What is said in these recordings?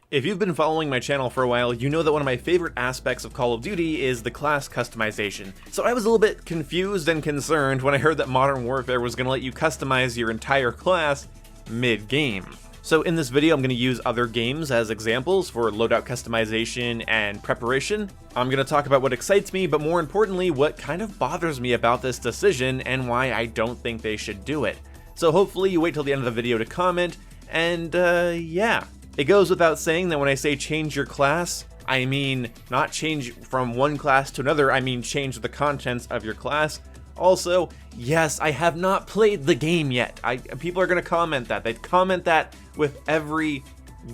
If you've been following my channel for a while, you know that one of my favorite aspects of Call of Duty is the class customization. So I was a little bit confused and concerned when I heard that Modern Warfare was going to let you customize your entire class mid-game. So in this video, I'm going to use other games as examples for loadout customization and preparation. I'm going to talk about what excites me, but more importantly, what kind of bothers me about this decision and why I don't think they should do it. So hopefully you wait till the end of the video to comment, and yeah. It goes without saying that when I say change your class, I mean not change from one class to another, I mean change the contents of your class. Also, yes, I have not played the game yet. People are going to comment that. They comment that with every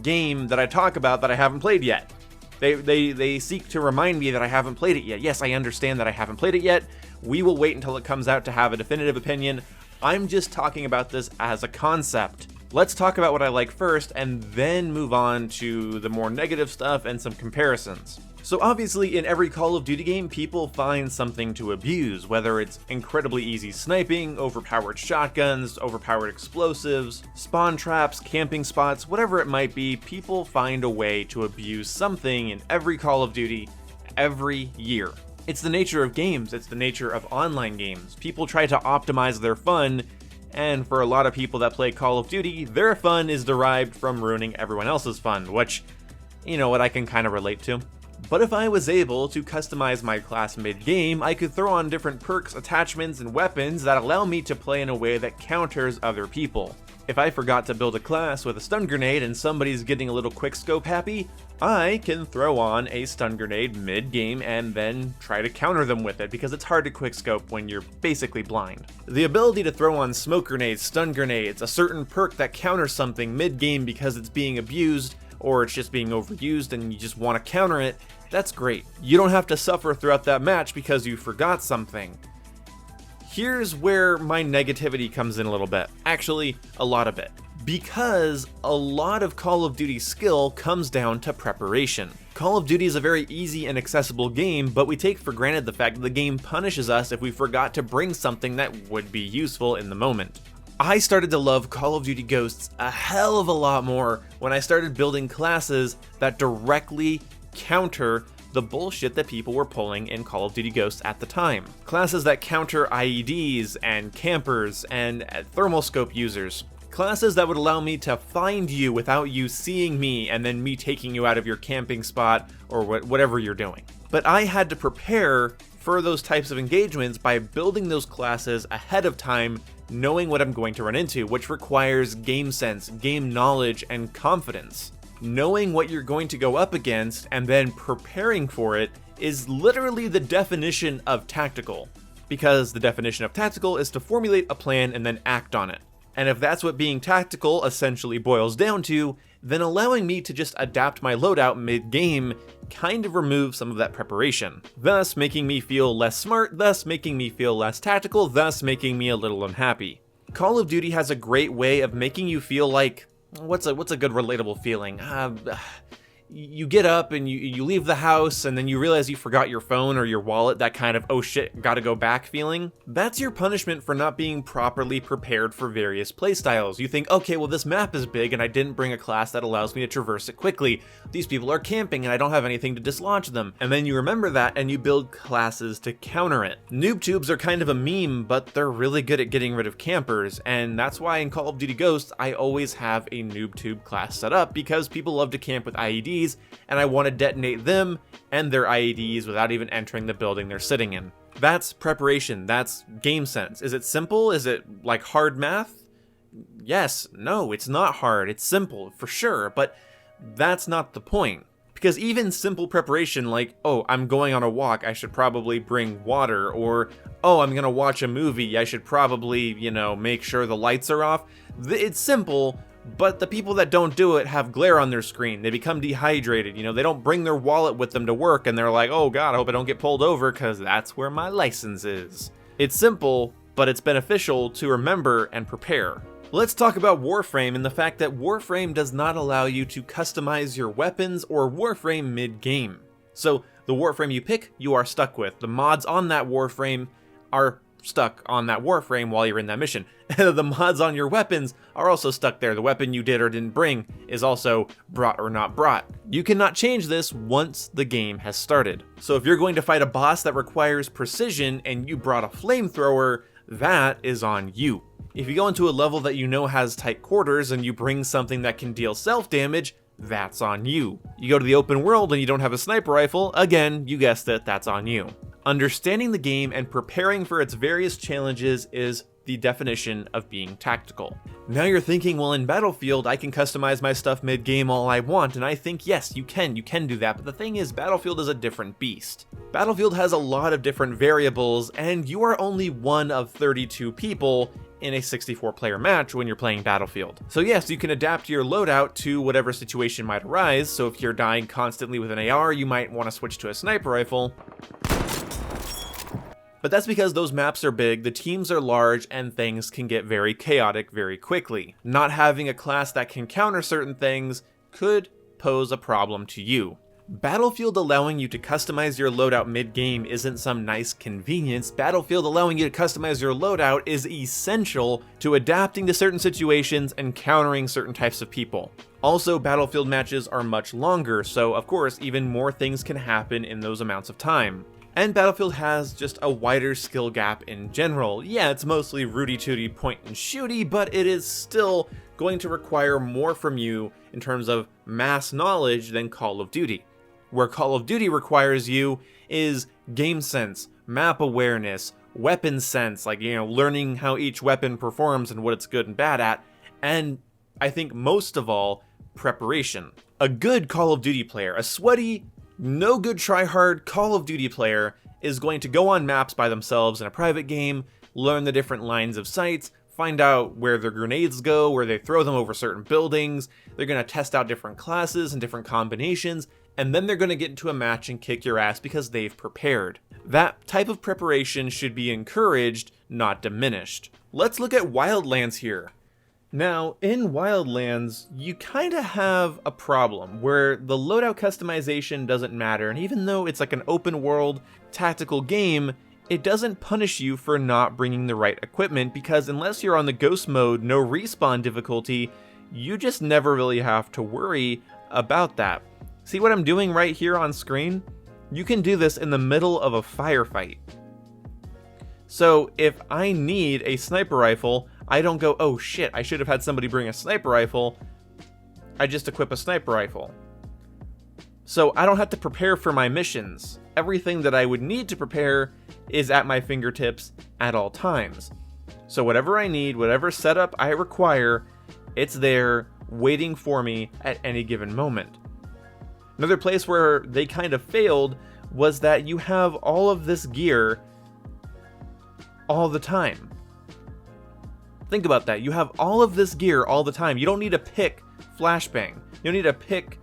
game that I talk about that I haven't played yet. They seek to remind me that I haven't played it yet. Yes, I understand that I haven't played it yet. We will wait until it comes out to have a definitive opinion. I'm just talking about this as a concept. Let's talk about what I like first, and then move on to the more negative stuff and some comparisons. So obviously, in every Call of Duty game, people find something to abuse, whether it's incredibly easy sniping, overpowered shotguns, overpowered explosives, spawn traps, camping spots, whatever it might be, people find a way to abuse something in every Call of Duty, every year. It's the nature of games, it's the nature of online games. People try to optimize their fun, and for a lot of people that play Call of Duty, their fun is derived from ruining everyone else's fun, which, you know what, I can kind of relate to. But if I was able to customize my class mid-game, I could throw on different perks, attachments, and weapons that allow me to play in a way that counters other people. If I forgot to build a class with a stun grenade and somebody's getting a little quickscope happy, I can throw on a stun grenade mid-game and then try to counter them with it, because it's hard to quickscope when you're basically blind. The ability to throw on smoke grenades, stun grenades, a certain perk that counters something mid-game because it's being abused, or it's just being overused and you just want to counter it, that's great. You don't have to suffer throughout that match because you forgot something. Here's where my negativity comes in a little bit. Actually, a lot of it. Because a lot of Call of Duty skill comes down to preparation. Call of Duty is a very easy and accessible game, but we take for granted the fact that the game punishes us if we forgot to bring something that would be useful in the moment. I started to love Call of Duty Ghosts a hell of a lot more when I started building classes that directly counter the bullshit that people were pulling in Call of Duty Ghosts at the time. Classes that counter IEDs and campers and thermal scope users. Classes that would allow me to find you without you seeing me and then me taking you out of your camping spot or whatever you're doing. But I had to prepare for those types of engagements by building those classes ahead of time, knowing what I'm going to run into, which requires game sense, game knowledge, and confidence. Knowing what you're going to go up against and then preparing for it is literally the definition of tactical. Because the definition of tactical is to formulate a plan and then act on it. And if that's what being tactical essentially boils down to, then allowing me to just adapt my loadout mid-game kind of removes some of that preparation, thus making me feel less smart, thus making me feel less tactical, thus making me a little unhappy. Call of Duty has a great way of making you feel like, what's a good relatable feeling? You get up and you leave the house and then you realize you forgot your phone or your wallet, that kind of oh shit, gotta go back feeling. That's your punishment for not being properly prepared for various playstyles. You think, okay, well this map is big and I didn't bring a class that allows me to traverse it quickly. These people are camping and I don't have anything to dislodge them. And then you remember that and you build classes to counter it. Noob tubes are kind of a meme, but they're really good at getting rid of campers, and that's why in Call of Duty Ghosts I always have a noob tube class set up, because people love to camp with IEDs and I want to detonate them and their IEDs without even entering the building they're sitting in. That's preparation, that's game sense. Is it simple? Is it like hard math? Yes, no, it's not hard, it's simple, for sure, but that's not the point. Because even simple preparation like, oh, I'm going on a walk, I should probably bring water, or, oh, I'm gonna watch a movie, I should probably, make sure the lights are off. It's simple, but the people that don't do it have glare on their screen. They become dehydrated, they don't bring their wallet with them to work and they're like, oh god, I hope I don't get pulled over because that's where my license is. It's simple, but it's beneficial to remember and prepare. Let's talk about Warframe and the fact that Warframe does not allow you to customize your weapons or Warframe mid-game. So the Warframe you pick, you are stuck with. The mods on that Warframe are stuck on that warframe while you're in that mission. The mods on your weapons are also stuck there. The weapon you did or didn't bring is also brought or not brought. You cannot change this once the game has started. So if you're going to fight a boss that requires precision and you brought a flamethrower, that is on you. If you go into a level that you know has tight quarters and you bring something that can deal self-damage, that's on you. You go to the open world and you don't have a sniper rifle, again, you guessed it, that's on you. Understanding the game and preparing for its various challenges is the definition of being tactical. Now you're thinking, well, in Battlefield, I can customize my stuff mid-game all I want, and I think, yes, you can do that, but the thing is, Battlefield is a different beast. Battlefield has a lot of different variables, and you are only one of 32 people in a 64-player match when you're playing Battlefield. So yes, you can adapt your loadout to whatever situation might arise, so if you're dying constantly with an AR, you might want to switch to a sniper rifle. But that's because those maps are big, the teams are large, and things can get very chaotic very quickly. Not having a class that can counter certain things could pose a problem to you. Battlefield allowing you to customize your loadout mid-game isn't some nice convenience. Battlefield allowing you to customize your loadout is essential to adapting to certain situations and countering certain types of people. Also, Battlefield matches are much longer, so of course, even more things can happen in those amounts of time. And Battlefield has just a wider skill gap in general. Yeah, it's mostly rooty-tooty point and shooty, but it is still going to require more from you in terms of mass knowledge than Call of Duty. Where Call of Duty requires you is game sense, map awareness, weapon sense, like, learning how each weapon performs and what it's good and bad at, and I think most of all, preparation. A good Call of Duty player, a sweaty, no good try-hard Call of Duty player is going to go on maps by themselves in a private game, learn the different lines of sights, find out where their grenades go, where they throw them over certain buildings, they're going to test out different classes and different combinations, and then they're going to get into a match and kick your ass because they've prepared. That type of preparation should be encouraged, not diminished. Let's look at Wildlands here. Now, in Wildlands, you kind of have a problem where the loadout customization doesn't matter, and even though it's like an open world tactical game, it doesn't punish you for not bringing the right equipment, because unless you're on the ghost mode, no respawn difficulty, you just never really have to worry about that. See what I'm doing right here on screen? You can do this in the middle of a firefight. So if I need a sniper rifle, I don't go, oh shit, I should have had somebody bring a sniper rifle. I just equip a sniper rifle. So I don't have to prepare for my missions. Everything that I would need to prepare is at my fingertips at all times. So whatever I need, whatever setup I require, it's there waiting for me at any given moment. Another place where they kind of failed was that you have all of this gear all the time. Think about that. You have all of this gear all the time. You don't need to pick flashbang. You don't need to pick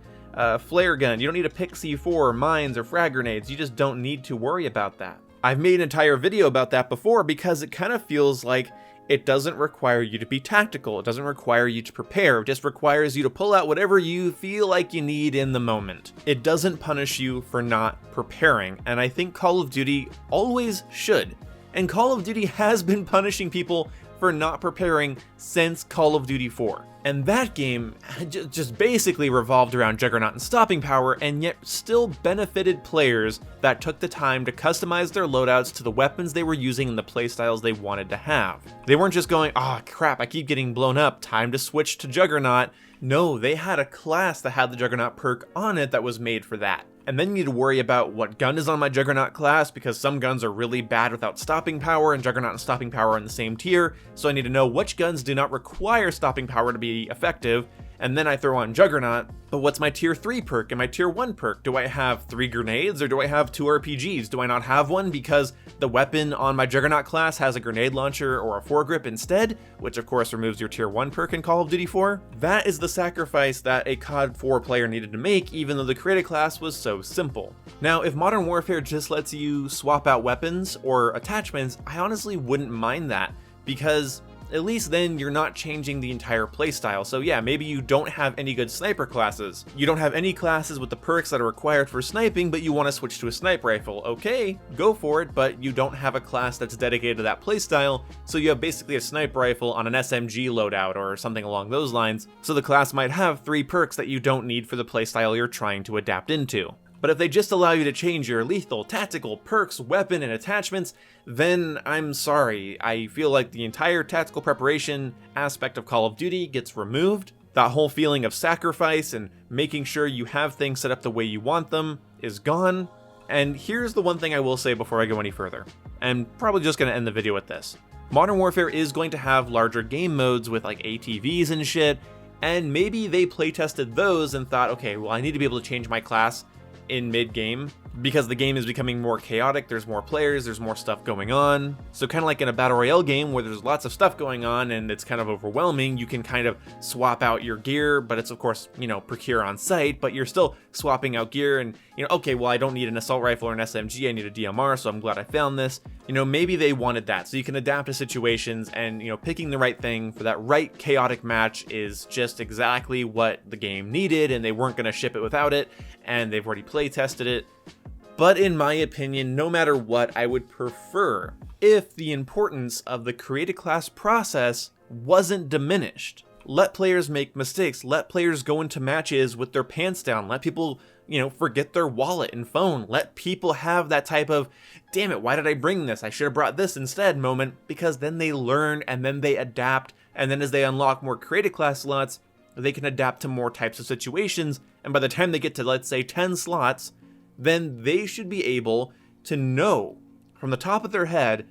flare gun. You don't need to pick C4, mines, or frag grenades. You just don't need to worry about that. I've made an entire video about that before because it kind of feels like it doesn't require you to be tactical. It doesn't require you to prepare. It just requires you to pull out whatever you feel like you need in the moment. It doesn't punish you for not preparing, and I think Call of Duty always should. And Call of Duty has been punishing people for not preparing since Call of Duty 4. And that game just basically revolved around Juggernaut and stopping power, and yet still benefited players that took the time to customize their loadouts to the weapons they were using and the playstyles they wanted to have. They weren't just going, oh crap, I keep getting blown up, time to switch to Juggernaut. No, they had a class that had the Juggernaut perk on it that was made for that. And then you need to worry about what gun is on my Juggernaut class, because some guns are really bad without stopping power, and Juggernaut and stopping power are in the same tier, so I need to know which guns do not require stopping power to be effective, and then I throw on Juggernaut. But what's my tier 3 perk and my tier 1 perk? Do I have 3 grenades or do I have 2 RPGs? Do I not have one because the weapon on my Juggernaut class has a grenade launcher or a foregrip instead, which of course removes your tier 1 perk in Call of Duty 4? That is the sacrifice that a COD 4 player needed to make, even though the created class was so simple. Now, if Modern Warfare just lets you swap out weapons or attachments, I honestly wouldn't mind that, because at least then you're not changing the entire playstyle. So yeah, maybe you don't have any good sniper classes. You don't have any classes with the perks that are required for sniping, but you want to switch to a sniper rifle. Okay, go for it, but you don't have a class that's dedicated to that playstyle, so you have basically a sniper rifle on an SMG loadout or something along those lines, so the class might have 3 perks that you don't need for the playstyle you're trying to adapt into. But if they just allow you to change your lethal, tactical, perks, weapon, and attachments, then I'm sorry. I feel like the entire tactical preparation aspect of Call of Duty gets removed. That whole feeling of sacrifice and making sure you have things set up the way you want them is gone. And here's the one thing I will say before I go any further. I'm probably just going to end the video with this. Modern Warfare is going to have larger game modes with like ATVs and shit, and maybe they playtested those and thought, okay, well I need to be able to change my class in mid-game because the game is becoming more chaotic, there's more players, there's more stuff going on. So kind of like in a battle royale game where there's lots of stuff going on and it's kind of overwhelming, you can kind of swap out your gear, but it's of course, you know, procure on site, but you're still swapping out gear and, you know, okay, well I don't need an assault rifle or an SMG, I need a DMR, so I'm glad I found this. You know, maybe they wanted that, so you can adapt to situations and, you know, picking the right thing for that right chaotic match is just exactly what the game needed, and they weren't going to ship it without it, and they've already play tested it. But in my opinion, no matter what, I would prefer if the importance of the create a class process wasn't diminished. Let players make mistakes, let players go into matches with their pants down, let people, you know, forget their wallet and phone, let people have that type of, damn it, why did I bring this? I should have brought this instead moment, because then they learn and then they adapt, and then as they unlock more create a class slots, they can adapt to more types of situations, and by the time they get to, let's say, 10 slots, then they should be able to know from the top of their head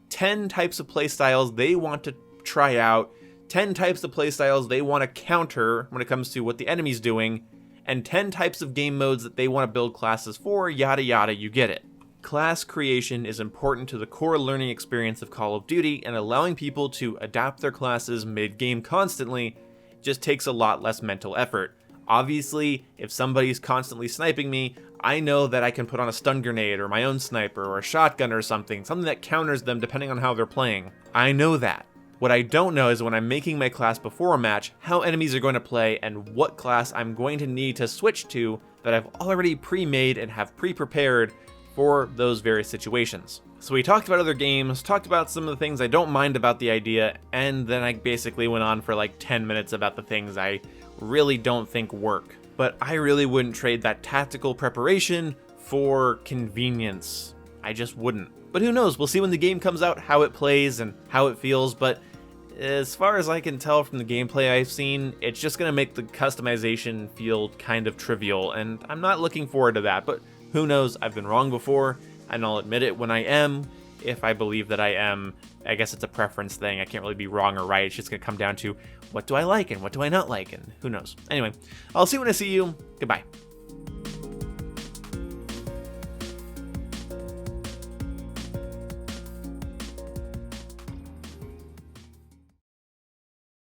10 types of playstyles they want to try out, 10 types of playstyles they want to counter when it comes to what the enemy's doing, and 10 types of game modes that they want to build classes for, yada yada, you get it. Class creation is important to the core learning experience of Call of Duty, and allowing people to adapt their classes mid-game constantly just takes a lot less mental effort. Obviously, if somebody's constantly sniping me, I know that I can put on a stun grenade or my own sniper or a shotgun or something that counters them depending on how they're playing. I know that. What I don't know is when I'm making my class before a match, how enemies are going to play and what class I'm going to need to switch to that I've already pre-made and have pre-prepared for those various situations. So we talked about other games, talked about some of the things I don't mind about the idea, and then I basically went on for like 10 minutes about the things I really don't think work. But I really wouldn't trade that tactical preparation for convenience. I just wouldn't. But who knows, we'll see when the game comes out how it plays and how it feels, but as far as I can tell from the gameplay I've seen, it's just going to make the customization feel kind of trivial, and I'm not looking forward to that, but who knows, I've been wrong before, and I'll admit it when I am, if I believe that I am. I guess it's a preference thing, I can't really be wrong or right, it's just going to come down to what do I like and what do I not like, and who knows. Anyway, I'll see you when I see you, goodbye.